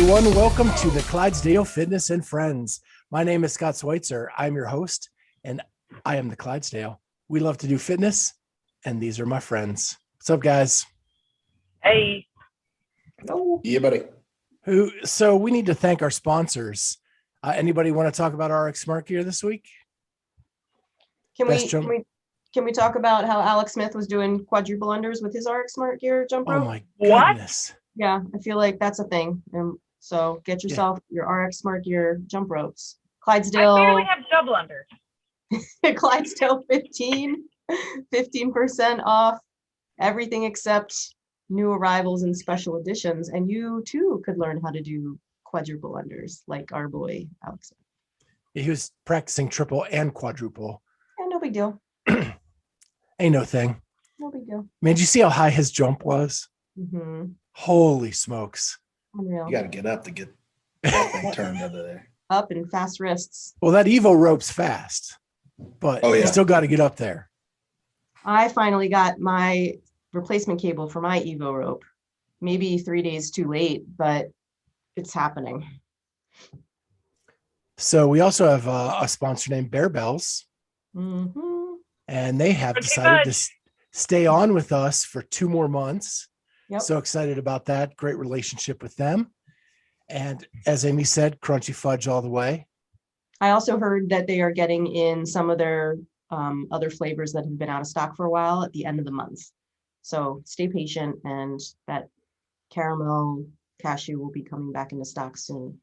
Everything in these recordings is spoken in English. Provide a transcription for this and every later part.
everyone. Welcome to the Clydesdale Fitness and Friends. My name is Scott Schweitzer. I'm your host, and I am the Clydesdale. We love to do fitness, and these are my friends. What's up, guys? Hey. Oh, yeah, buddy. So we need to thank our sponsors. Anybody want to talk about RX Smart Gear this week? Can we talk about how Alex Smith was doing quadruple unders with his RX Smart Gear jump rope? Oh my goodness. Yeah, I feel like that's a thing. So get yourself your RX Smart Gear jump ropes. Clydesdale. I barely have double unders. Clydesdale 15% off everything except new arrivals and special editions. And you too could learn how to do quadruple unders like our boy Alex. He was practicing triple and quadruple. Yeah, no big deal. Ain't no thing. No big deal. Man, did you see how high his jump was? Mm-hmm. Holy smokes. Unreal. You got to get up to get that thing turned over there. Up and fast wrists. Well, that Evo rope's fast, but you still got to get up there. I finally got my replacement cable for my Evo rope. Maybe 3 days too late, but it's happening. So we also have a sponsor named Bear Bells. Mm-hmm. And they have decided to stay on with us for 2 more months. Yep. So excited about that. Great relationship with them. And as Amy said, crunchy fudge all the way. I also heard that they are getting in some of their other flavors that have been out of stock for a while at the end of the month. So stay patient, and that caramel cashew will be coming back into stock soon.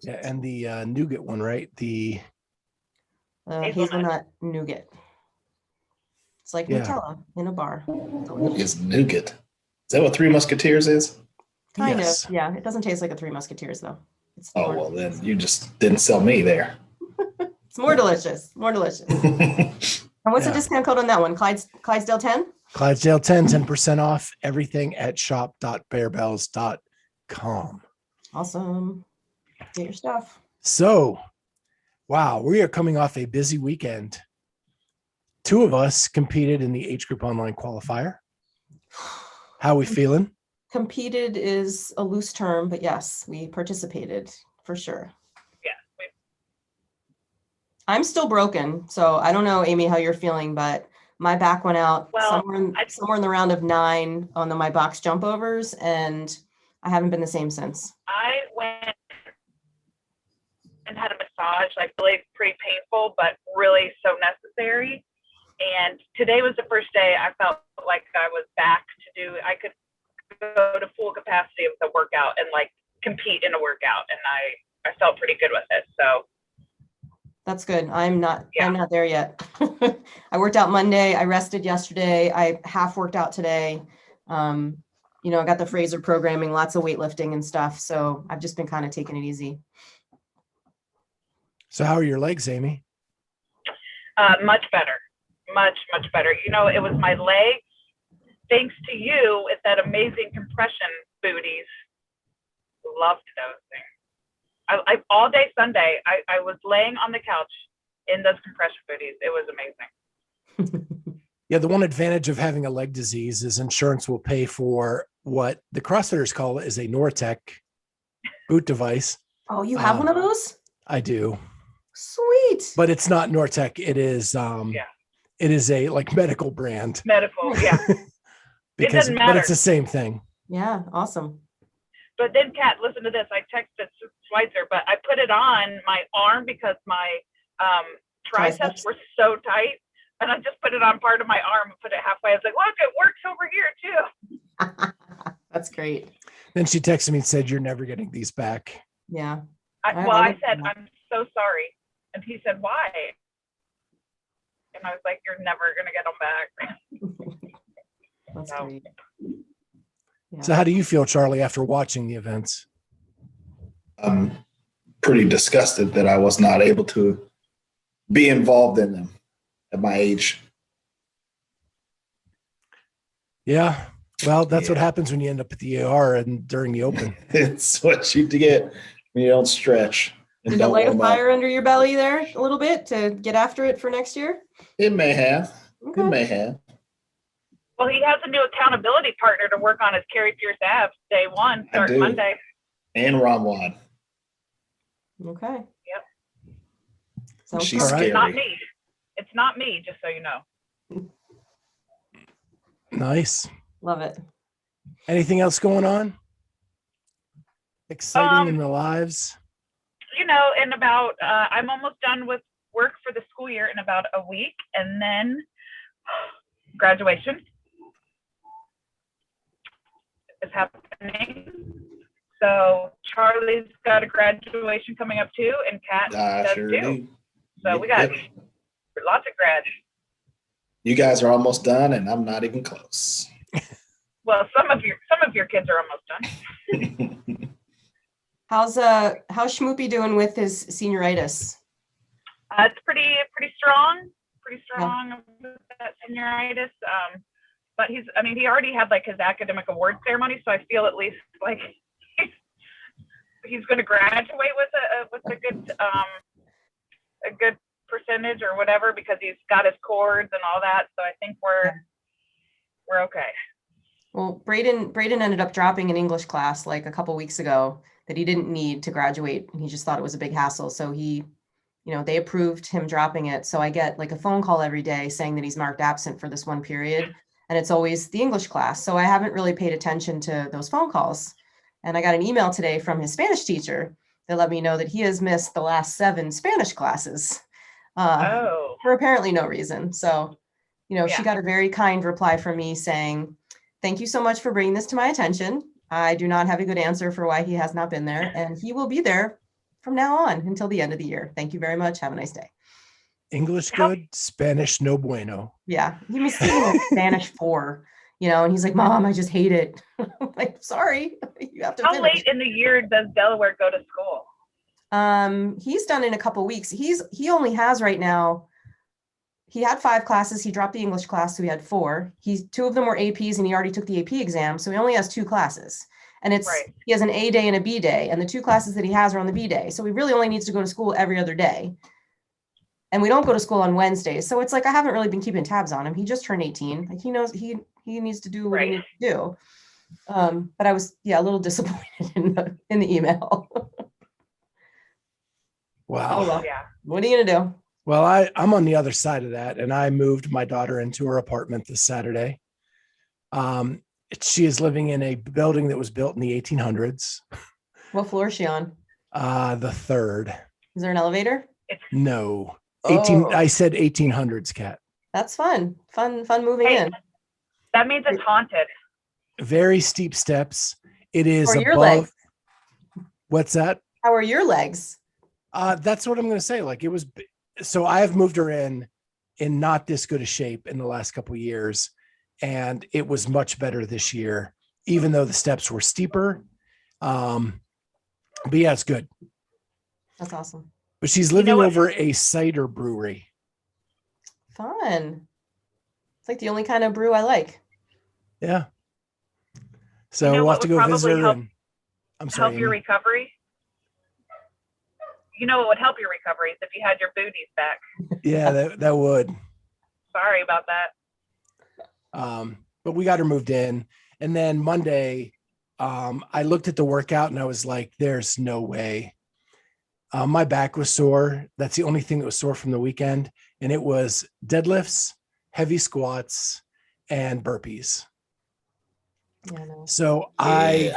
Yeah, and the nougat one, right? The hazelnut nougat. It's like Nutella in a bar. What is nougat? Is that what Three Musketeers is? Kind of, yeah. It doesn't taste like a Three Musketeers, though. Then you just didn't sell me there. It's more delicious. More delicious. And what's the discount code on that one? Clydesdale 10? Clydesdale 10, 10% off everything at shop.bearbells.com. Awesome. Get your stuff. So, wow, we are coming off a busy weekend. 2 of us competed in the age group online qualifier. How are we feeling? Competed is a loose term, but yes, we participated for sure. Yeah. I'm still broken, so I don't know, Amy, how you're feeling, but my back went out somewhere in the round of 9 on my box jump overs, and I haven't been the same since. I went and had a massage, like really pretty painful, but really so necessary. And today was the first day I felt like I was back to do, I could go to full capacity with the workout and like compete in a workout. And I felt pretty good with it. So that's good. I'm not there yet. I worked out Monday. I rested yesterday. I half worked out today. I got the Fraser programming, lots of weightlifting and stuff. So I've just been kind of taking it easy. So how are your legs, Amy? Much better. Much better. It was my legs. Thanks to you with that amazing compression booties. Loved those things. I all day Sunday, I was laying on the couch in those compression booties. It was amazing. Yeah, the one advantage of having a leg disease is insurance will pay for what the CrossFitters call it is a Nortec boot device. Oh, you have one of those? I do. Sweet. But it's not Nortec. It is it is a like medical brand. Medical, yeah. It doesn't matter. But it's the same thing. Yeah, awesome. But then, Kat, listen to this. I texted Schweitzer, but I put it on my arm because my triceps were so tight. And I just put it on part of my arm and put it halfway. I was like, look, it works over here too. That's great. Then she texted me and said, you're never getting these back. Yeah. I said, I'm so sorry. And he said, why? And I was like, you're never going to get them back. That's great. Yeah. So how do you feel, Charlie, after watching the events? I'm pretty disgusted that I was not able to be involved in them at my age. Yeah. Well, that's what happens when you end up at the ER and during the open. It's what you get when you don't stretch. Did it light a fire under your belly there a little bit to get after it for next year? It may have. Okay. It may have. Well, he has a new accountability partner to work on his Cary Pierce abs day one, starting Monday. and Ramwan. Okay. Yep. Sounds She's fun. All right. It's not scary. me. It's not me, just so you know. Nice. Love it. Anything else going on? Exciting in the lives? You know, in about, I'm almost done with work for the school year in about a week, and then graduation is happening. So Charlie's got a graduation coming up too, and Kat I does sure too. do. So we got Yep. lots of grads. You guys are almost done, and I'm not even close. Well, some of your kids are almost done. How's Schmoopy doing with his senioritis? It's pretty strong. Pretty strong with that senioritis. But he already had like his academic award ceremony, so I feel at least like he's going to graduate with a good percentage or whatever, because he's got his chords and all that. So I think we're okay. Well, Braden ended up dropping an English class like a couple weeks ago that he didn't need to graduate. He just thought it was a big hassle. So they approved him dropping it. So I get like a phone call every day saying that he's marked absent for this one period. And it's always the English class. So I haven't really paid attention to those phone calls. And I got an email today from his Spanish teacher that let me know that he has missed the last 7 Spanish classes for apparently no reason. So, she got a very kind reply from me saying, "Thank you so much for bringing this to my attention. I do not have a good answer for why he has not been there, and he will be there from now on until the end of the year. Thank you very much. Have a nice day." English good, Spanish no bueno. Yeah, he was sitting in Spanish 4, and he's like, "Mom, I just hate it." I'm like, sorry, you have to How finish. late in the year does Delaware go to school? He's done in a couple weeks. He only has right now. He had 5 classes. He dropped the English class, so he had 4. 2 of them were APs, and he already took the AP exam, so he only has 2 classes. And he has an A day and a B day, and the 2 classes that he has are on the B day. So he really only needs to go to school every other day. And we don't go to school on Wednesdays, so it's like I haven't really been keeping tabs on him. He just turned 18. Like, he knows he needs to do what he needs to do. But I was a little disappointed in the email. Wow. Oh, well. Yeah. What are you gonna do? Well, I'm on the other side of that, and I moved my daughter into her apartment this Saturday. She is living in a building that was built in the 1800s. What floor is she on? The 3rd. Is there an elevator? No. 18. I said 1800s, Kat. That's fun. Fun moving in. That means it's haunted. Very steep steps. It is Or your above. legs. What's that? How are your legs? That's what I'm going to say. Like, it was. So I have moved her in not this good a shape in the last couple of years, and it was much better this year, even though the steps were steeper. But yeah, it's good. That's awesome. But she's living over a cider brewery. Fun. It's like the only kind of brew I like. Yeah. So we'll have to go visit her. I'm sorry. Help your recovery. You know what would help your recovery is if you had your booties back. Yeah, that would. Sorry about that. But we got her moved in. And then Monday, I looked at the workout and I was like, there's no way. My back was sore. That's the only thing that was sore from the weekend. And it was deadlifts, heavy squats, and burpees. Yeah, no. So I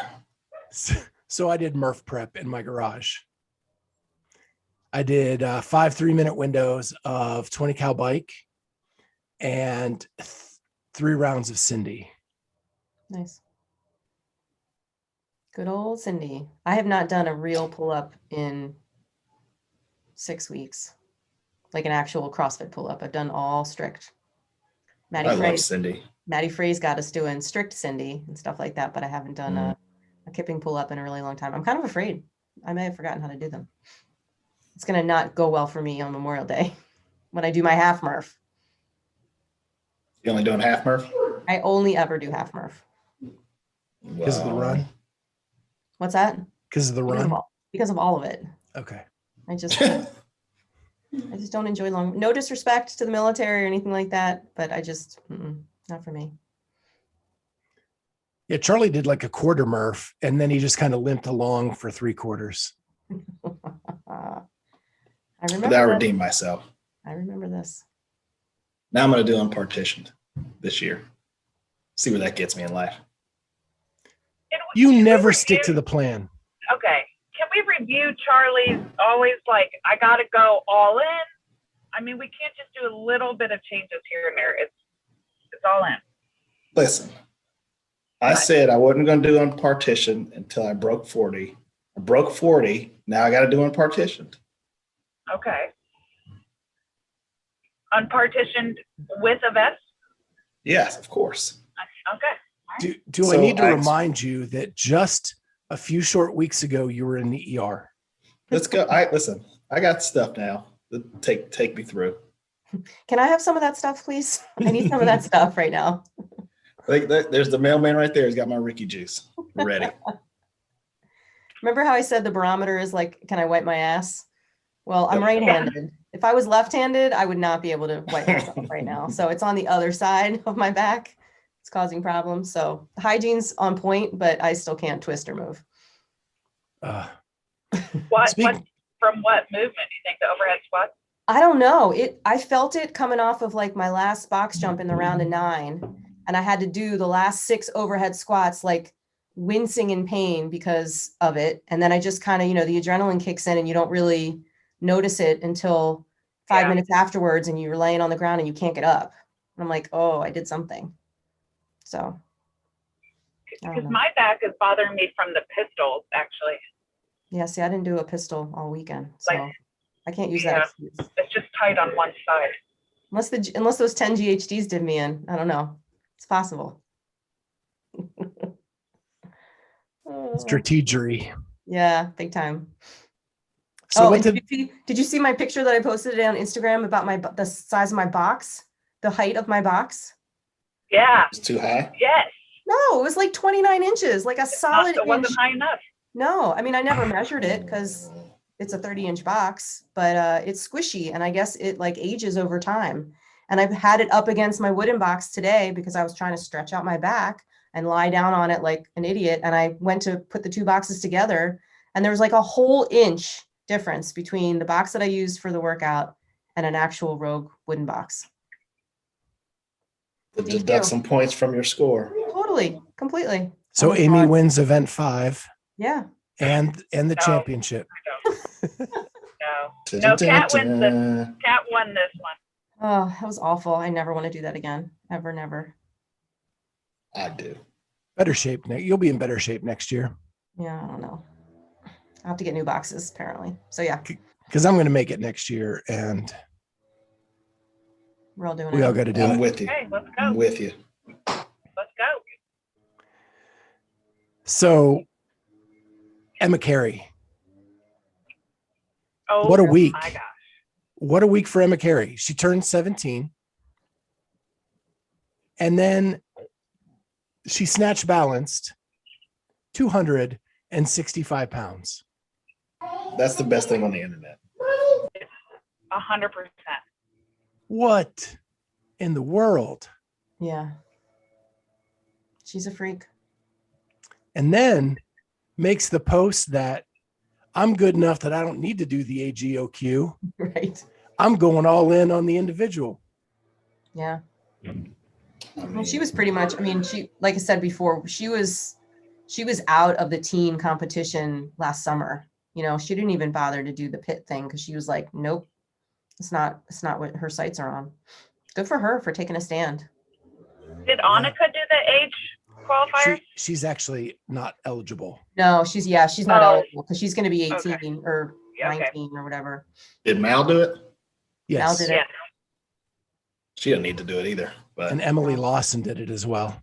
did Murph prep in my garage. I did 5 3-minute windows of 20 cal bike and 3 rounds of Cindy. Nice. Good old Cindy. I have not done a real pull-up in 6 weeks, like an actual CrossFit pull-up. I've done all strict. I love Cindy. Maddie Frey's got us doing strict Cindy and stuff like that, but I haven't done a kipping pull-up in a really long time. I'm kind of afraid. I may have forgotten how to do them. It's going to not go well for me on Memorial Day when I do my half Murph. You only doing half Murph? I only ever do half Murph. Because of the run? What's that? Because of the run? Because of all of it. Okay. I just don't enjoy long. No disrespect to the military or anything like that, but I just, not for me. Yeah, Charlie did like a quarter Murph, and then he just kind of limped along for 3/4. I But I remember this. redeemed myself. I remember this. Now I'm going to do unpartitioned this year. See where that gets me in life. You Can we never review- stick to the plan. Okay. Can we review Charlie's always like, I got to go all in? I mean, we can't just do a little bit of changes here and there. It's all in. Listen, I said I wasn't going to do unpartitioned until I broke 40. I broke 40. Now I got to do unpartitioned. Okay. Unpartitioned with a vest? Yes, of course. Okay. Do I So need to I- remind you that just a few short weeks ago you were in the ER? Let's go. Listen, I got stuff now. Take me through. Can I have some of that stuff, please? I need some of that stuff right now. There's the mailman right there. He's got my Ricky juice ready. Remember how I said the barometer is like, can I wipe my ass? Well, I'm Yep. right-handed. If I was left-handed, I would not be able to wipe myself right now. So it's on the other side of my back. It's causing problems. So the hygiene's on point, but I still can't twist or move. What Speak- from what movement do you think? The overhead squat? I don't know. I felt it coming off of like my last box jump in the round of 9. And I had to do the last 6 overhead squats, like wincing in pain because of it. And then I just kind of, the adrenaline kicks in and you don't really notice it until 5 Yeah. minutes afterwards and you're laying on the ground and you can't get up. And I'm like, oh, I did something. So. I don't Because know. my back is bothering me from the pistols, actually. Yeah, see, I didn't do a pistol all weekend. So Like, I can't use yeah. that excuse. It's just tight on one side. Unless those 10 GHDs did me in. I don't know. It's possible. Strategery. Yeah, big time. So what and did did you see my picture that I posted today on Instagram about the size of my box, the height of my box? Yeah. It's too high. Yes. No, it was like 29 inches, like a solid It wasn't inch. high enough. No, I mean, I never measured it because it's a 30-inch box, but it's squishy and I guess it like ages over time. And I've had it up against my wooden box today because I was trying to stretch out my back and lie down on it like an idiot. And I went to put the 2 boxes together and there was like a whole inch difference between the box that I used for the workout and an actual Rogue wooden box. To Thank deduct you. some points from your score. Totally, completely. so Oh my Amy God. wins event 5 Yeah. and the No. championship. No. No, Kat wins this. Kat won this one. Oh, that was awful. I never want to do that again. Ever, never. I do. Better shape. You'll be in better shape next year Yeah, I don't know. I'll have to get new boxes apparently. So yeah, because I'm going to make it next year, and we're all doing we it. all got to do I'm it. with you. Okay, let's I'm go. with you. Let's go. So Emma Cary, Oh, What a week. my gosh. what a week for Emma Cary. She turned 17, and then she snatch balanced 265 pounds. That's the best thing on the internet. 100%. What in the world? Yeah. She's a freak. And then makes the post that I'm good enough that I don't need to do the AGOQ. Right. I'm going all in on the individual. Yeah. I Well, she was pretty much, I mean, she, like I said before, she was out of the teen competition last summer. She didn't even bother to do the pit thing because she was like, nope, it's not what her sights are on. Good for her for taking a stand. Did Annika do the age qualifiers? She's actually not eligible. No, she's not Oh. eligible because she's going to be 18 Okay. or Yeah, okay. 19 or whatever. Did Mal do it? Yes. did it. Yeah. She didn't need to do it either. But And Emily Lawson did it as well.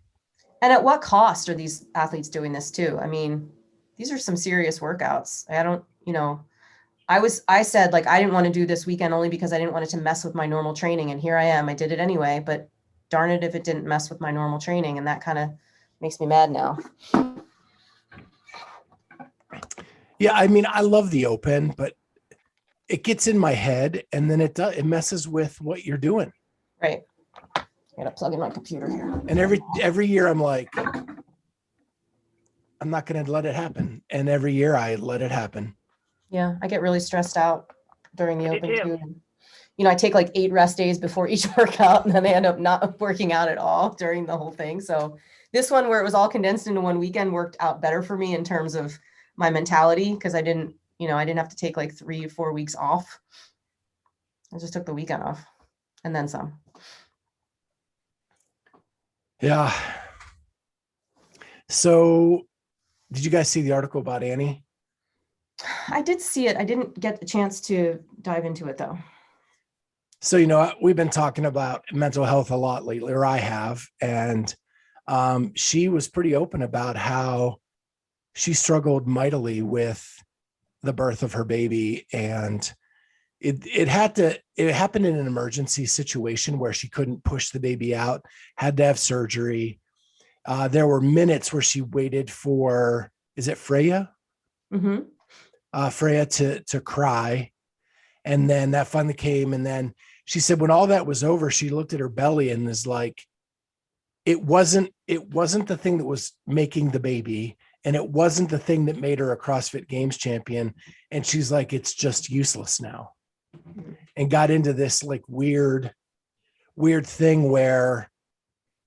And at what cost are these athletes doing this too? I mean, these are some serious workouts. I don't, I said like, I didn't want to do this weekend only because I didn't want it to mess with my normal training. And here I am, I did it anyway, but darn it if it didn't mess with my normal training. And that kind of makes me mad now. Yeah, I mean, I love the open, but it gets in my head and then it messes with what you're doing. Right. I gotta plug in my computer here. And every year I'm like, going to let it happen. And every year I let it happen. Yeah, I get really stressed out during the I do open too. too. And, you know, I take like 8 rest days before each workout, and then they end up not working out at all during the whole thing. So this one, where it was all condensed into one weekend, worked out better for me in terms of my mentality, because I didn't have to take like 3 or 4 weeks off. I just took the weekend off and then some. Yeah. So did you guys see the article about Annie? I did see it. I didn't get a chance to dive into it though. So, we've been talking about mental health a lot lately, or I have. And she was pretty open about how she struggled mightily with the birth of her baby. And it happened in an emergency situation where she couldn't push the baby out, had to have surgery. There were minutes where she waited for, is it Freya? Mm-hmm. Freya to cry. And then that finally came. And then she said, when all that was over, she looked at her belly and was like, it wasn't the thing that was making the baby. And it wasn't the thing that made her a CrossFit Games champion. And she's like, it's just useless now. And got into this like weird thing where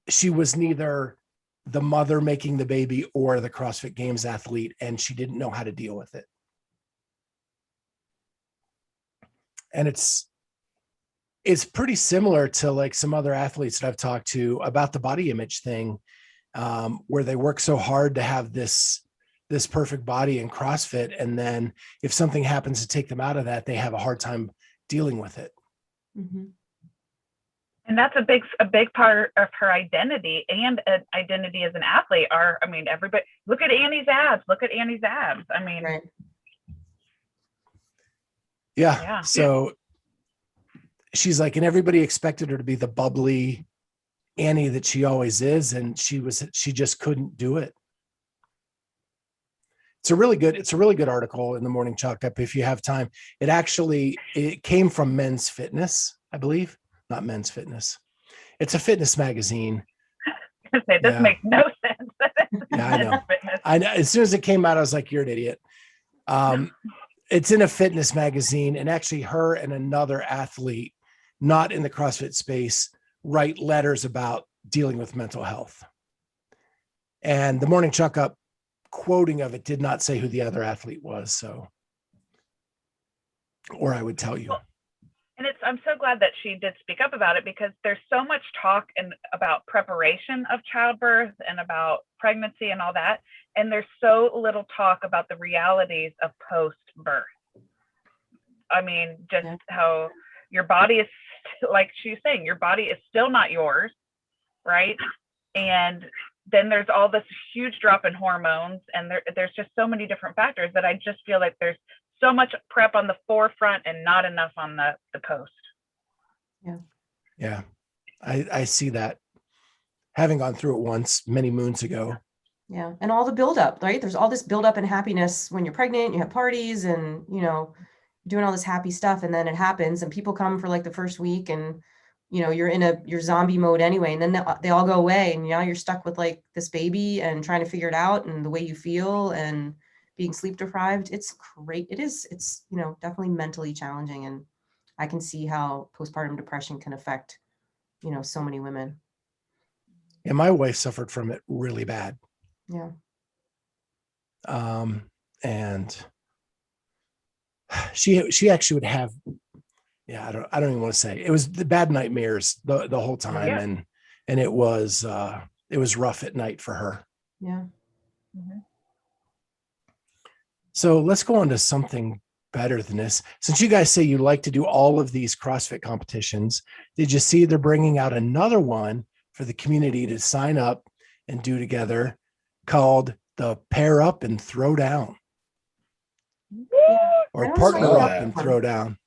she was neither the mother making the baby or the CrossFit Games athlete. And she didn't know how to deal with it. And it's pretty similar to like some other athletes that I've talked to about the body image thing, where they work so hard to have this perfect body in CrossFit. And then if something happens to take them out of that, they have a hard time dealing with it. Mm-hmm. And that's a big part of her identity and an identity as an athlete. Everybody look at Annie's abs. Right. Yeah. So she's like, and everybody expected her to be the bubbly Annie that she always is. And she just couldn't do it. It's a really good article in the Morning Chalk Up if you have time. It came from Men's Fitness, I believe, not Men's Fitness. It's a fitness magazine. This makes no sense. Yeah, I know. As soon as it came out, I was like, you're an idiot. It's in a fitness magazine, and actually her and another athlete, not in the CrossFit space, write letters about dealing with mental health. And the Morning Chalk Up quoting of it did not say who the other athlete was. So, or I would tell you. And I'm so glad that she did speak up about it, because there's so much talk about preparation of childbirth and about pregnancy and all that. And there's so little talk about the realities of post-birth. How your body is, like she's saying, your body is still not yours, right? And then there's all this huge drop in hormones, and there's just so many different factors that I just feel like there's so much prep on the forefront and not enough on the post. Yeah. I see that, having gone through it once many moons ago. Yeah. And all the buildup, right? There's all this buildup and happiness when you're pregnant, you have parties and, doing all this happy stuff. And then it happens and people come for like the first week and, you're in your zombie mode anyway. And then they all go away and now you're stuck with like this baby and trying to figure it out and the way you feel and being sleep deprived. It's great. It's definitely mentally challenging. And I can see how postpartum depression can affect, so many women. And my wife suffered from it really bad. Yeah. And she actually would have, I don't even want to say, it was the bad nightmares the whole time. Yeah. And it was rough at night for her. Yeah. Mm-hmm. So let's go on to something better than this. Since you guys say you like to do all of these CrossFit competitions, did you see they're bringing out another one for the community to sign up and do together, called the Pair Up and Throw Down? Or Partner Up and Throw Down.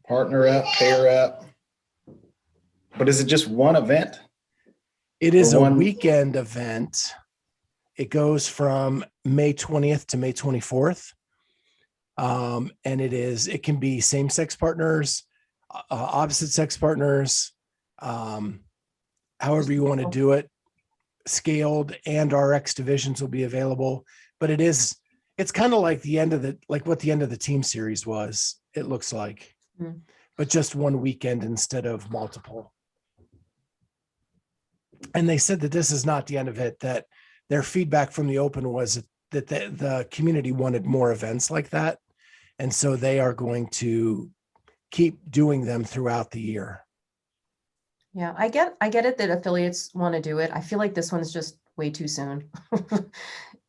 Partner up, pair up. But is it just one event? It is a weekend event. It goes from May 20th to May 24th. And it can be same-sex partners, opposite sex partners, however you want to do it. scaled and RX divisions will be available, but it's kind of like what the end of the team series was, it looks like, but just one weekend instead of multiple. And they said that this is not the end of it, that their feedback from the open was that the community wanted more events like that. And so they are going to keep doing them throughout the year. Yeah, I get it that affiliates want to do it. I feel like this one's just way too soon.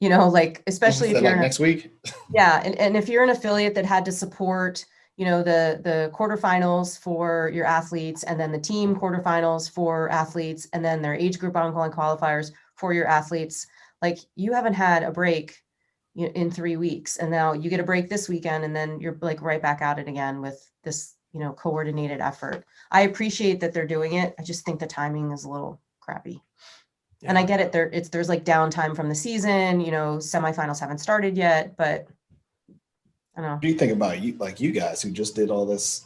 Like, especially if you're like next week. Yeah, and if you're an affiliate that had to support, the quarterfinals for your athletes, and then the team quarterfinals for athletes, and then their age group ongoing qualifiers for your athletes, like, you haven't had a break in 3 weeks, and now you get a break this weekend, and then you're like right back at it again with this, coordinated effort. I appreciate that they're doing it. I just think the timing is a little crappy. And I get it. There's like downtime from the season, semifinals haven't started yet, but I don't know. What do you think about you guys who just did all this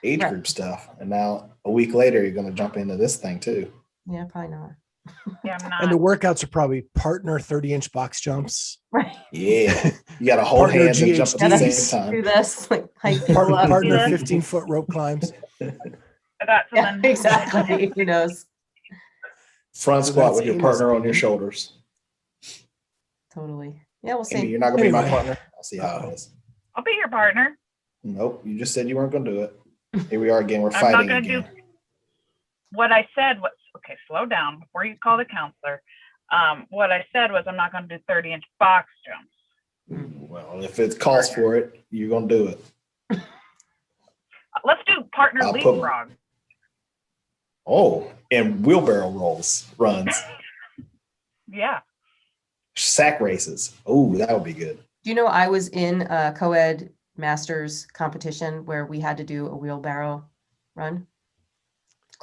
age Right. group stuff, and now a week later you're going to jump into this thing too? Yeah, probably not. Yeah, I'm not. And the workouts are probably partner 30-inch box jumps, Right. Yeah, you got to hold Partner hands and jump at the GHDs. same Do time. this, like hype people up. partner Yeah. 15-foot rope climbs. I got Yeah, something. exactly. Who knows? Front So squat that's with your Amy's partner on your opinion. shoulders. Totally. Yeah, we'll Amy, see. you're not going to be my Anyway. partner. I'll see how Uh-oh. it is. I'll be your partner. Nope, you just said you weren't going to do it. Here we are again. We're I'm not fighting gonna again. What I said was, okay, slow down before you call the counselor. What I said was I'm not going to do 30-inch box jumps. Well, if it calls for it, you're going to do it. Let's do partner I'll put- leapfrog. Oh, and wheelbarrow runs, Yeah. sack races. Oh, that would be good. Do you know I was in a co-ed masters competition where we had to do a wheelbarrow run?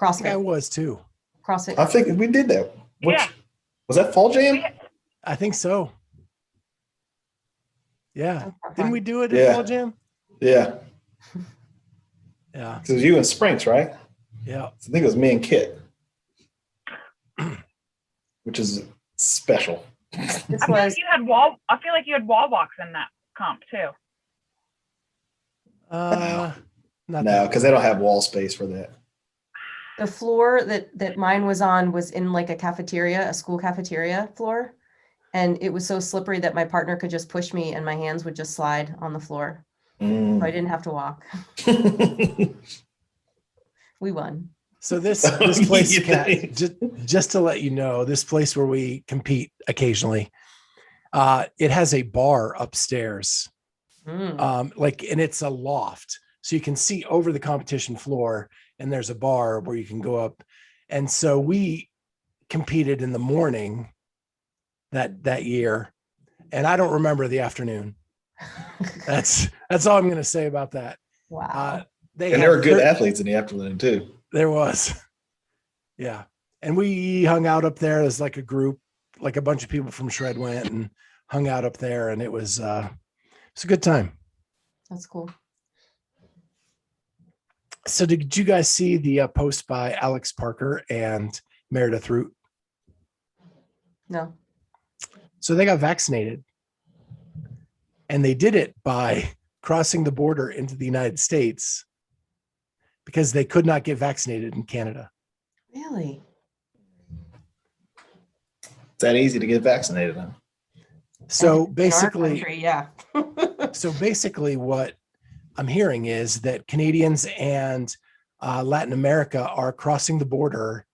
I think I CrossFit. was too. CrossFit. I think we did that. Yeah. Was that Fall Jam? I think so. Yeah. That's Didn't fun. we do it Yeah. at Fall Jam? Yeah, Yeah. because it was you and Sprinks, right? Yeah. I think it was me and Kit, which is special. This I feel was like you had wall walks in that comp too. Not No, that because they don't have wall space for that. the floor that mine was on was in like a cafeteria, a school cafeteria floor. And it was so slippery that my partner could just push me and my hands would just slide on the floor. So I didn't have to walk. We won. So this place, You Kat, think? just to let you know, this place where we compete occasionally, it has a bar upstairs, Mm. and it's a loft, so you can see over the competition floor, and there's a bar where you can go up. And so we competed in the morning that year, and I don't remember the afternoon. That's all I'm going to say about that. Wow. And had there were good 30 athletes in the afternoon too. There was. Yeah. And we hung out up there as like a group, like a bunch of people from Shred went and hung out up there, and it was a good time. That's cool. So did you guys see the post by Alex Parker and Meredith Root? No. So they got vaccinated, and they did it by crossing the border into the United States because they could not get vaccinated in Canada. Really? It's that easy to get vaccinated. Huh? So In our basically, country, yeah. what I'm hearing is that Canadians and Latin America are crossing the border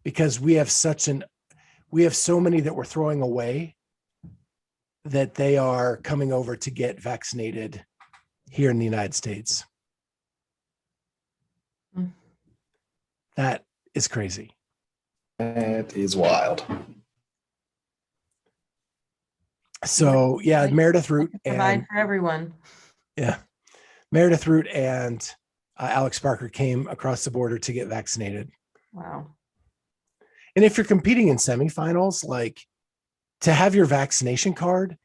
because we have so many that we're throwing away that they are coming over to get vaccinated here in the United States. Mm. That is crazy. That is wild. So yeah, Meredith Root Provide and for everyone. Meredith Root and Alex Parker came across the border to get vaccinated. Wow. And if you're competing in semifinals, like to have your vaccination card,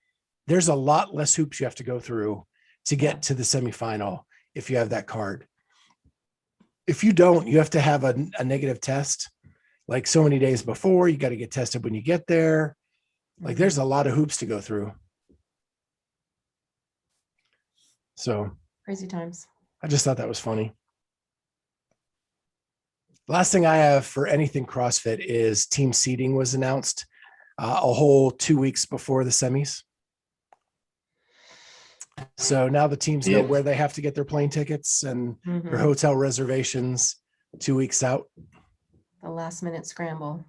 there's a lot less hoops you have to go through to get to the semifinal if you have that card. If you don't, you have to have a negative test like so many days before. You got to get tested when you get there. Like there's a lot of hoops to go through. So Crazy times. I just thought that was funny. Last thing I have for anything CrossFit is team seating was announced a whole 2 weeks before the semis. So now the teams know where they have to get their plane tickets and their hotel reservations 2 weeks out. The last minute scramble.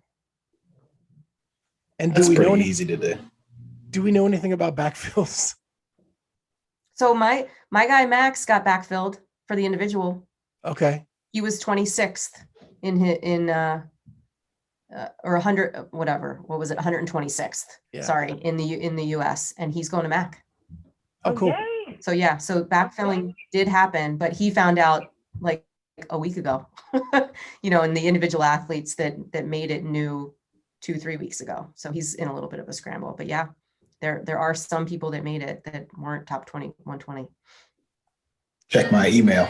And That's pretty easy to do. Do we know anything about backfills? So my guy Max got backfilled for the individual. Okay. He was 26th or 100, whatever. What was it? 126th. Yeah. Sorry, in the US, and he's going to Mac. Oh, cool. Yay. So yeah, so backfilling did happen, but he found out like a week ago. And the individual athletes that made it knew 2-3 weeks ago. So he's in a little bit of a scramble. But yeah, there are some people that made it that weren't top 20, 120. Check my email.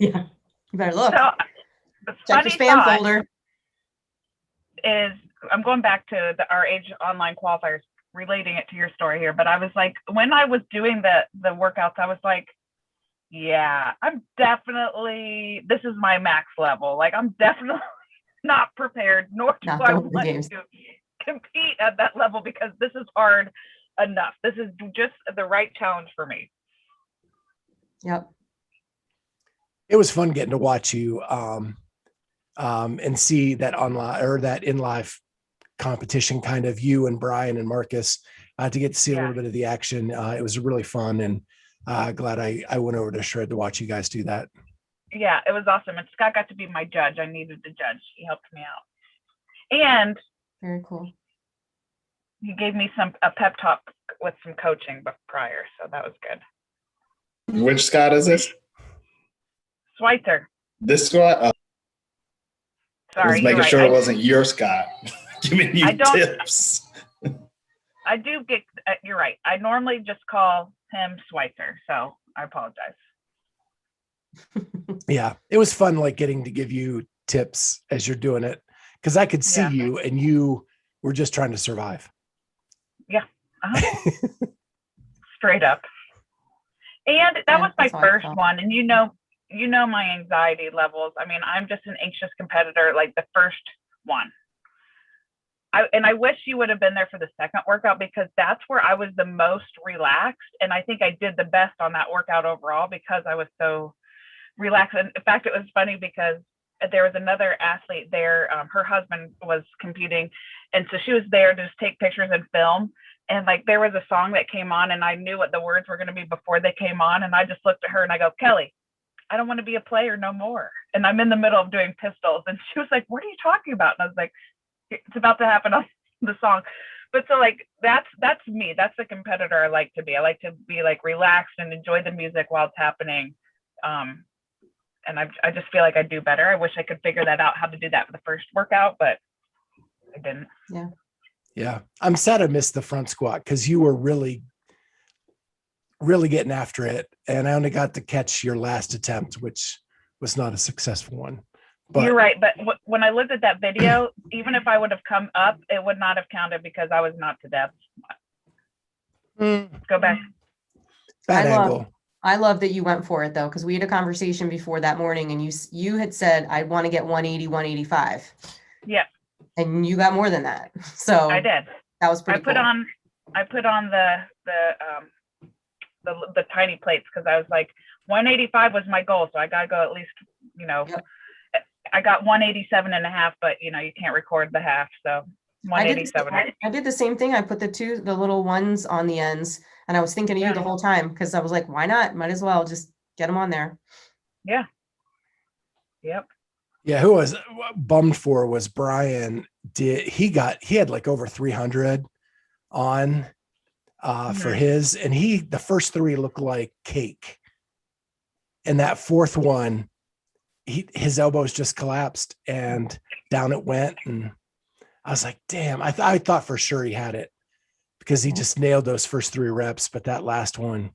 Yeah, you better look. So, Check your spam folder. Is I'm going back to our age online qualifiers, relating it to your story here, but I was like, when I was doing the workouts, I was like, yeah, I'm definitely, this is my max level. Like I'm definitely not prepared, nor do I want to compete at that level because this is hard enough. This is just the right challenge for me. Yep. It was fun getting to watch you and see that online or that in live competition, kind of you and Brian and Marcus, to get to see a little bit of the action. It was really fun, and glad I went over to Shred to watch you guys do that. Yeah, it was awesome. And Scott got to be my judge. I needed to judge. He helped me out. And very cool. He gave me a pep talk with some coaching prior, so that was good. Which Scott is this? Schweitzer. This Scott? Sorry, I was making sure it wasn't your Scott giving you tips. I do get, you're right. I normally just call him Schweitzer, so I apologize. Yeah, it was fun, like getting to give you tips as you're doing it, because I could see you and you were just trying to survive. Yeah. Straight up. And that was my first one. And you know my anxiety levels. I mean, I'm just an anxious competitor, like the first one. I wish you would have been there for the second workout, because that's where I was the most relaxed. And I think I did the best on that workout overall because I was so relaxed. And in fact, it was funny because there was another athlete there. Her husband was competing. And so she was there to just take pictures and film. And like, there was a song that came on and I knew what the words were going to be before they came on. And I just looked at her and I go, Kelly, I don't want to be a player no more. And I'm in the middle of doing pistols. And she was like, what are you talking about? And I was like, it's about to happen on the song. But so like, that's me. That's the competitor I like to be. I like to be like relaxed and enjoy the music while it's happening. And I just feel like I do better. I wish I could figure that out, how to do that for the first workout, but I didn't. Yeah. Yeah. I'm sad I missed the front squat because you were really getting after it. And I only got to catch your last attempt, which was not a successful one. But you're right. But when I looked at that video, even if I would have come up, it would not have counted because I was not to depth. Go back. Bad angle. I love that you went for it though, because we had a conversation before that morning and you had said, I want to get 180, 185. Yeah. And you got more than that. So I did. That was pretty cool. I put on the tiny plates because I was like, 185 was my goal. So I got to go at least, yep. I got 187.5, but you can't record the half. So 187. I did the same thing. I put the little ones on the ends and I was thinking of you the whole time because I was like, why not? Might as well just get them on there. Yeah. Yep. Yeah. Who was bummed for was Brian. He had like over 300 on for his, and the first three looked like cake. And that fourth one, his elbows just collapsed and down it went. And I was like, damn, I thought for sure he had it because he just nailed those first 3 reps. But that last one.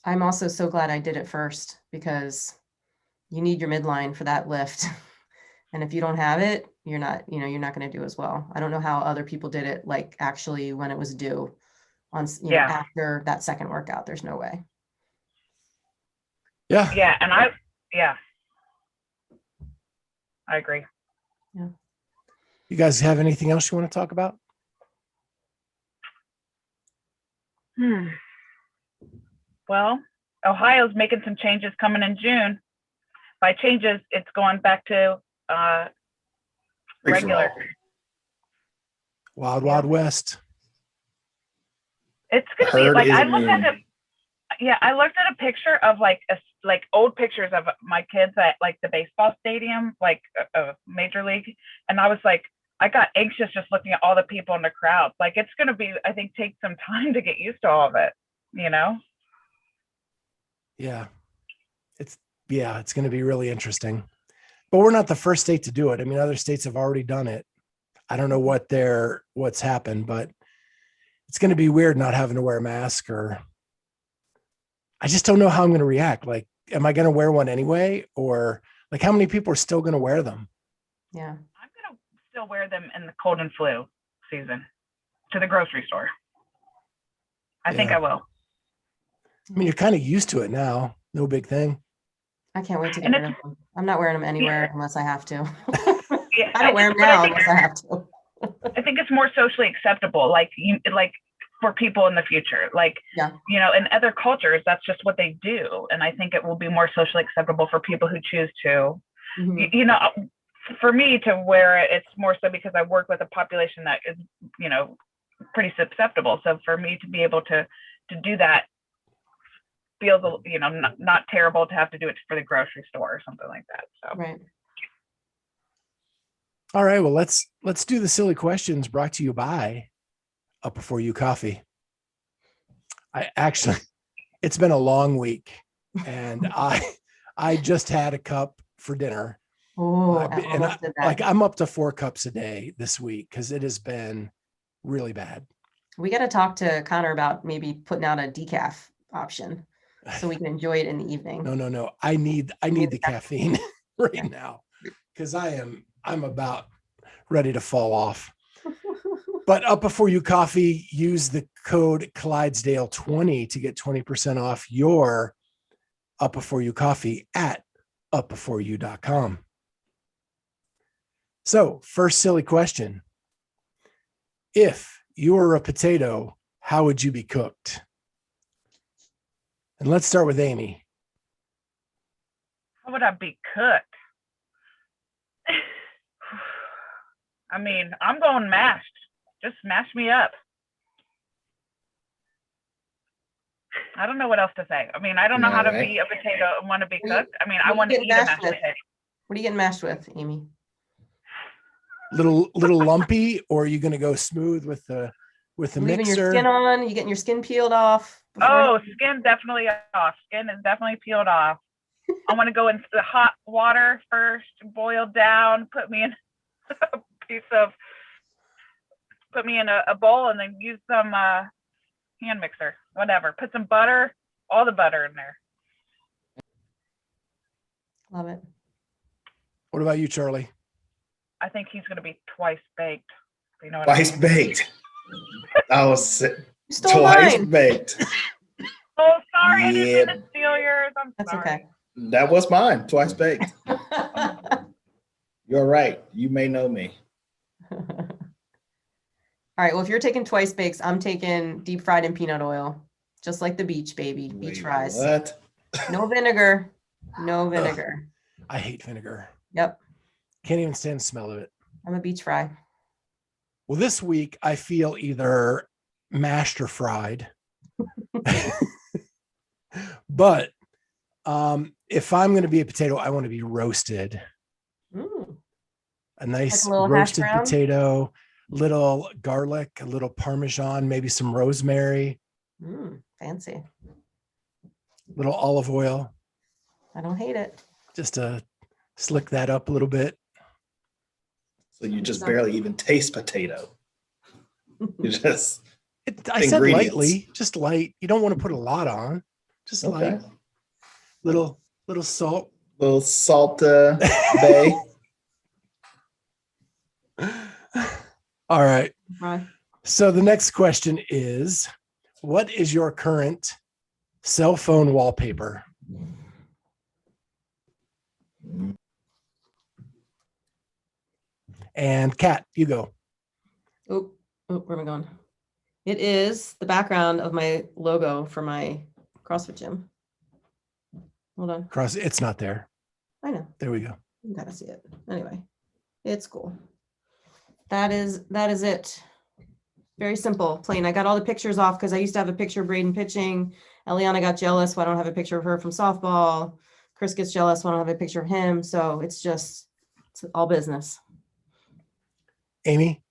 I'm also so glad I did it first because you need your midline for that lift. And if you don't have it, you're not going to do as well. I don't know how other people did it, like actually when it was due on, after that second workout. There's no way. Yeah. Yeah. And I agree. Yeah. You guys have anything else you want to talk about? Well, Ohio's making some changes coming in June. By changes, it's going back to regular. Wild, Wild West. It's gonna be like I looked at a picture of like old pictures of my kids at like the baseball stadium, like a major league, and I was like, I got anxious just looking at all the people in the crowd. Like it's gonna be, I think, take some time to get used to all of it, you know? Yeah. It's going to be really interesting, but we're not the first state to do it. I mean, other states have already done it. I don't know what's happened, but it's going to be weird not having to wear a mask, or I just don't know how I'm going to react. Like, am I going to wear one anyway? Or like, how many people are still going to wear them? Yeah. I'm going to still wear them in the cold and flu season to the grocery store. I think I will. I mean, you're kind of used to it now. No big thing. I can't wait to get rid of them. I'm not wearing them anywhere unless I have to. I don't wear them now unless I have to. I think it's more socially acceptable, like for people in the future, like, you know, in other cultures, that's just what they do. And I think it will be more socially acceptable for people who choose to, you know, for me to wear it, it's more so because I work with a population that is, you know, pretty susceptible. So for me to be able to do that feels, you know, not terrible to have to do it for the grocery store or something like that. So. Right. All right. Well, let's do the silly questions brought to you by Up Before You Coffee. It's been a long week, and I just had a cup for dinner. Oh, I'm up to 4 cups a day this week because it has been really bad. We got to talk to Connor about maybe putting out a decaf option so we can enjoy it in the evening. No. I need the caffeine right now because I'm about ready to fall off. But Up Before You Coffee, use the code Clydesdale20 to get 20% off your Up Before You coffee at upbeforeyou.com. So, first silly question. If you were a potato, how would you be cooked? And let's start with Amy. How would I be cooked? I mean, I'm going mashed. Just smash me up. I don't know what else to say. I mean, I don't know how to be a potato and want to be cooked. I mean, I want to eat a mashed potato. What are you getting mashed with, Amy? Little lumpy, or are you going to go smooth with the mixer? Leaving your skin on? You getting your skin peeled off? Skin definitely off. Skin is definitely peeled off. I want to go into the hot water first, boil down, put me in a bowl, and then use some hand mixer, whatever. Put some butter, all the butter in there. Love it. What about you, Charlie? I think he's going to be twice baked. You know what twice baked. I was twice baked. Oh, sorry. I didn't mean to steal yours. That's sorry. okay. That was mine. Twice baked. You're right. You may know me. All right. Well, if you're taking twice bakes, I'm taking deep fried in peanut oil, just like the beach, baby. Beach fries. What? No vinegar. No vinegar. I hate vinegar. Yep. Can't even stand the smell of it. I'm a beach fry. Well, this week I feel either mashed or fried. But if I'm going to be a potato, I want to be roasted. A nice like roasted potato, little garlic, a little Parmesan, maybe some rosemary. Fancy. Little olive oil. I don't hate it. Just to slick that up a little bit. So you just barely even taste potato. You just I said lightly, just light. You don't want to put a lot on. Just light. Little salt. Little salt bay. All right. Bye. So the next question is, what is your current cell phone wallpaper? And Kat, you go. Oh, where am I going? It is the background of my logo for my CrossFit gym. Hold on. It's not there. I know. There we go. You gotta see it. Anyway, it's cool. That is it. Very simple, plain. I got all the pictures off because I used to have a picture of Braden pitching. Eliana got jealous, so I don't have a picture of her from softball. Chris gets jealous, so I don't have a picture of him. So it's all business. Amy?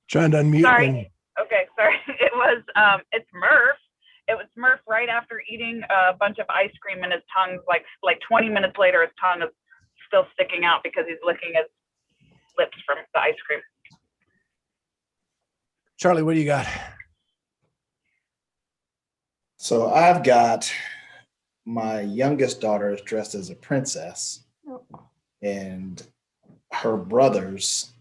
Trying to unmute. Sorry. Okay, sorry. It's Murph. It was Murph right after eating a bunch of ice cream, and his tongue's like 20 minutes later, his tongue is still sticking out because he's licking his lips from the ice cream. Charlie, what do you got? So I've got my youngest daughter is dressed as a princess, and her brothers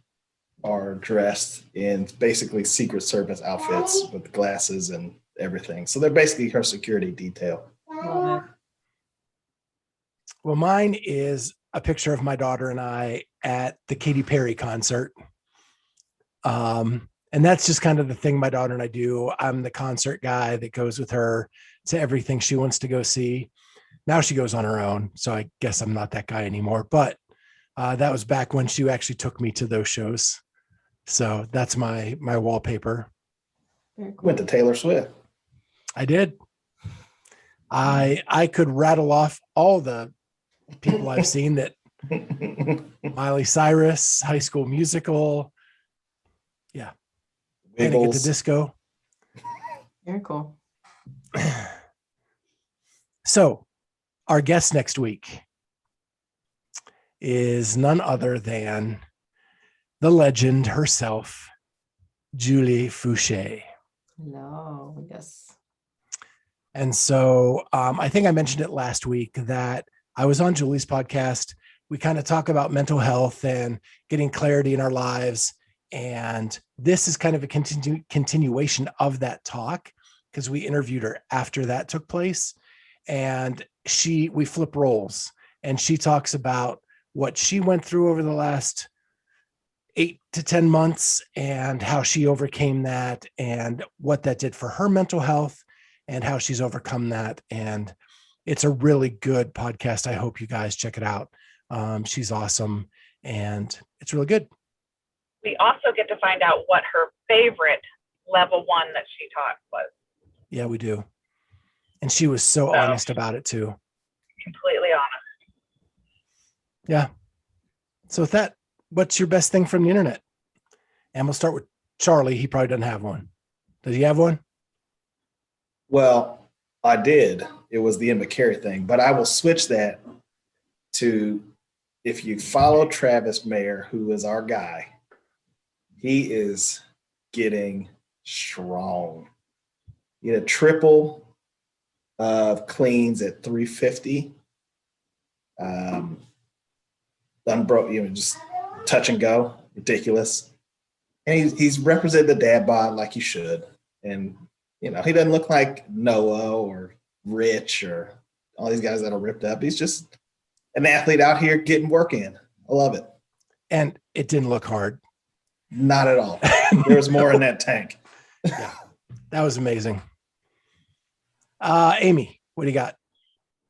are dressed in basically Secret Service outfits with glasses and everything. So they're basically her security detail. Love it. Well, mine is a picture of my daughter and I at the Katy Perry concert. And that's just kind of the thing my daughter and I do. I'm the concert guy that goes with her to everything she wants to go see. Now she goes on her own, so I guess I'm not that guy anymore. But that was back when she actually took me to those shows. So that's my wallpaper. Very cool. Went to Taylor Swift. I did. I could rattle off all the people I've seen that Miley Cyrus, High School Musical. Yeah. Panic at the Wiggles. Disco. Very cool. So our guest next week is none other than the legend herself, Julie Fouché. Hello. Yes. And so I think I mentioned it last week that I was on Julie's podcast. We kind of talk about mental health and getting clarity in our lives. And this is kind of a continuation of that talk because we interviewed her after that took place. And we flip roles and she talks about what she went through over the last 8 to 10 months and how she overcame that and what that did for her mental health and how she's overcome that. And it's a really good podcast. I hope you guys check it out. She's awesome and it's really good. We also get to find out what her favorite level 1 that she taught was. Yeah, we do. And she was so honest about it too. Completely honest. Yeah. So with that, what's your best thing from the internet? And we'll start with Charlie. He probably doesn't have one. Does he have one? Well, I did. It was the Emma Cary thing, but I will switch that to if you follow Travis Mayer, who is our guy, he is getting strong. He had a triple of cleans at 350. Unbroken, just touch and go, ridiculous. And he's represented the dad bod like he should. And he doesn't look like Noah or Rich or all these guys that are ripped up. He's just an athlete out here getting work in. I love it. And it didn't look hard. Not at all. There was more in that tank. Yeah, that was amazing. Amy, what do you got?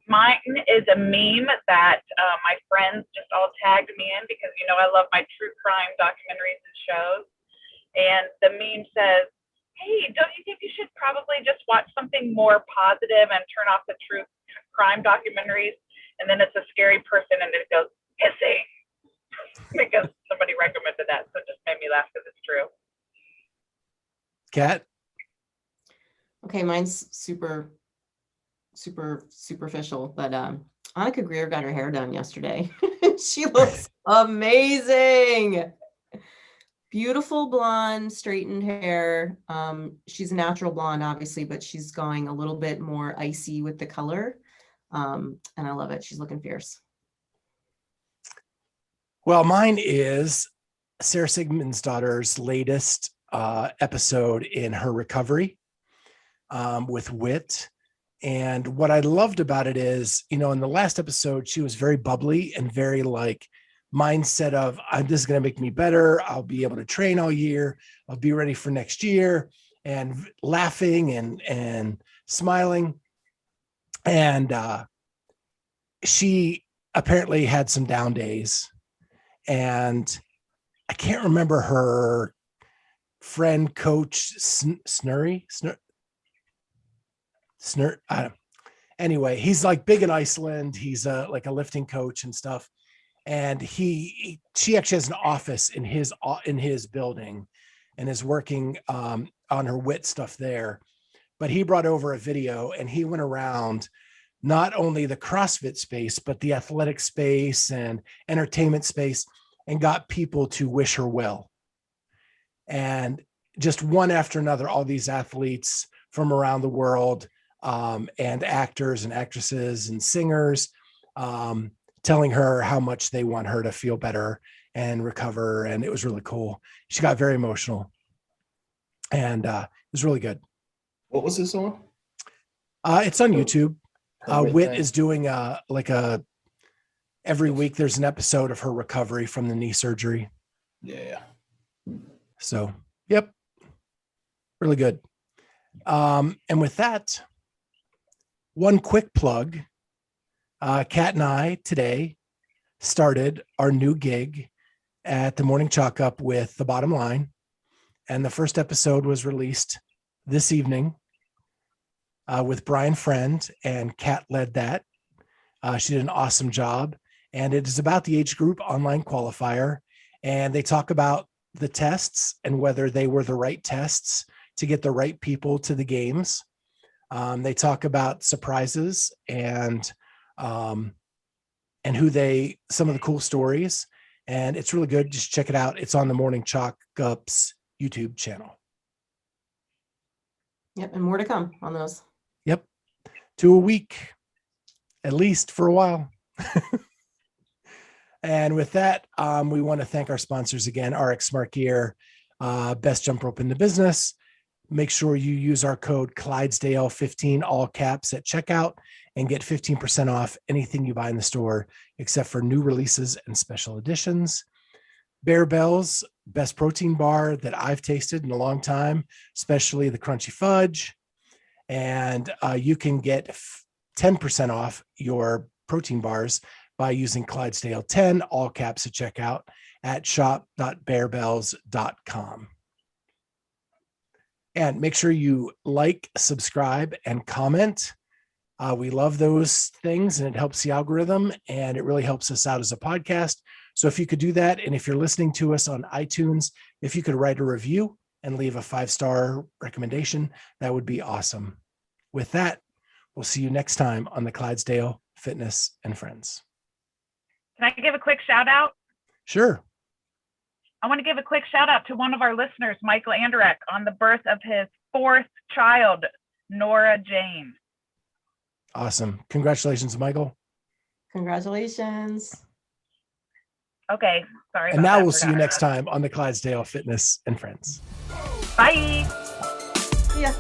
Mine is a meme that my friends just all tagged me in because, I love my true crime documentaries and shows. And the meme says, hey, don't you think you should probably just watch something more positive and turn off the true crime documentaries? And then it's a scary person and it goes, hissing. Because somebody recommended that. So it just made me laugh because it's true. Kat? Okay, mine's super superficial, but Annika Greer got her hair done yesterday. She looks amazing. Beautiful blonde, straightened hair. She's a natural blonde, obviously, but she's going a little bit more icy with the color. And I love it. She's looking fierce. Well, mine is Sarah Sigmund's daughter's latest episode in her recovery with Wit. And what I loved about it is, in the last episode, she was very bubbly and very like mindset of, this is going to make me better. I'll be able to train all year. I'll be ready for next year, and laughing and smiling. And she apparently had some down days, and I can't remember her friend, coach anyway, he's like big in Iceland. He's like a lifting coach and stuff. And she actually has an office in his building and is working on her Wit stuff there. But he brought over a video and he went around not only the CrossFit space, but the athletic space and entertainment space, and got people to wish her well. And just one after another, all these athletes from around the world, and actors and actresses and singers, telling her how much they want her to feel better and recover. And it was really cool. She got very emotional, and it was really good. What was this on? It's on YouTube. Her Wit thing? is doing every week there's an episode of her recovery from the knee surgery. Yeah. So, yep, really good. And with that, one quick plug. Kat and I today started our new gig at the Morning Chalk Up with The Bottom Line. And the first episode was released this evening with Brian Friend, and Kat led that. She did an awesome job. And it is about the age group online qualifier. And they talk about the tests and whether they were the right tests to get the right people to the games. They talk about surprises and some of the cool stories. And it's really good. Just check it out. It's on the Morning Chalk Up's YouTube channel. Yep. And more to come on those. Yep. 2 a week, at least for a while. And with that, we want to thank our sponsors again, RX Smart Gear, best jump rope in the business. Make sure you use our code Clydesdale15, all caps, at checkout, and get 15% off anything you buy in the store, except for new releases and special editions. Bear Bell's best protein bar that I've tasted in a long time, especially the crunchy fudge. And you can get 10% off your protein bars by using Clydesdale10, all caps, at checkout at shop.bearbells.com. And make sure you like, subscribe, and comment. We love those things, and it helps the algorithm, and it really helps us out as a podcast. So if you could do that, and if you're listening to us on iTunes, if you could write a review and leave a 5-star recommendation, that would be awesome. With that, we'll see you next time on the Clydesdale Fitness and Friends. Can I give a quick shout out? Sure. I want to give a quick shout out to one of our listeners, Michael Anderek, on the birth of his 4th child, Nora Jane. Awesome. Congratulations, Michael. Congratulations. Okay, sorry. And now we'll see you next time on the Clydesdale Fitness and Friends. Bye. See ya.